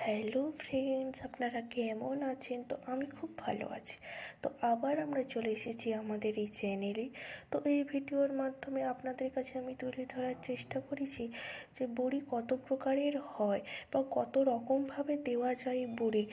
Hello friends, আপনারা কেমন আছেন? তো আমি খুব ভালো আছি। তো আবার আমরা চলে এসেছি আমাদের এই চ্যানেলে। তো এই ভিডিওর মাধ্যমে আপনাদের কাছে আমি তুলে ধরার চেষ্টা করেছি যে বড়ি কত প্রকারের হয় বা কত রকমভাবে দেওয়া যায় বড়ি,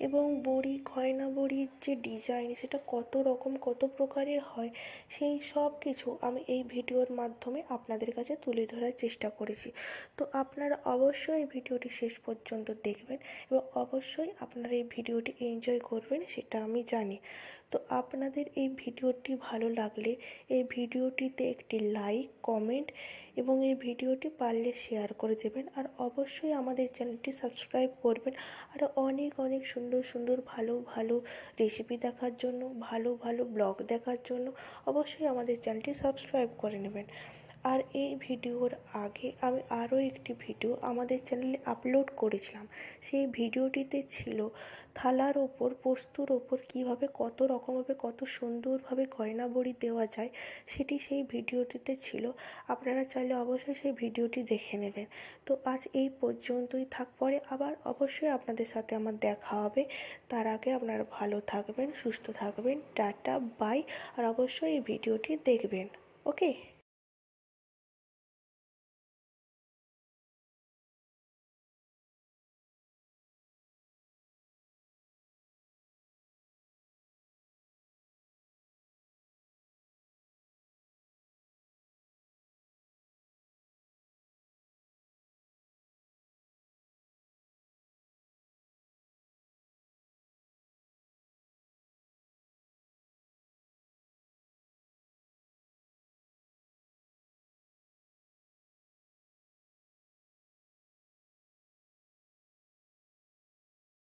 এবং বড়ি গয়না বড়ির যে ডিজাইন সেটা কত রকম কত প্রকারের হয়, সেই সব কিছু আমি এই ভিডিওর মাধ্যমে আপনাদের কাছে তুলে ধরার চেষ্টা করেছি। তো আপনারা অবশ্যই এই ভিডিওটি শেষ পর্যন্ত দেখবেন এবং অবশ্যই আপনারা এই ভিডিওটি এনজয় করবেন, সেটা আমি জানি। তো আপনাদের এই ভিডিওটি ভালো লাগলে এই ভিডিওটিতে একটি লাইক, কমেন্ট এবং এই ভিডিওটি পারলে শেয়ার করে দেবেন। আর অবশ্যই আমাদের চ্যানেলটি সাবস্ক্রাইব করবেন। আর অনেক অনেক সুন্দর সুন্দর ভালো ভালো রেসিপি দেখার জন্য, ভালো ভালো ব্লগ দেখার জন্য অবশ্যই আমাদের চ্যানেলটি সাবস্ক্রাইব করে নেবেন। আর এই ভিডিওর আগে আমি আরও একটি ভিডিও আমাদের চ্যানেলে আপলোড করেছিলাম। সেই ভিডিওটিতে ছিল থালার ওপর, পোস্তর ওপর কীভাবে কত রকমভাবে কত সুন্দরভাবে গয়না বড়ি দেওয়া যায়, সেটি সেই ভিডিওটিতে ছিল। আপনারা চাইলে অবশ্যই সেই ভিডিওটি দেখে নেবেন। তো আজ এই পর্যন্তই থাক, পরে আবার অবশ্যই আপনাদের সাথে আমার দেখা হবে। তার আগে আপনারা ভালো থাকবেন, সুস্থ থাকবেন। Tata, by. আর অবশ্যই এই ভিডিওটি দেখবেন। ওকে।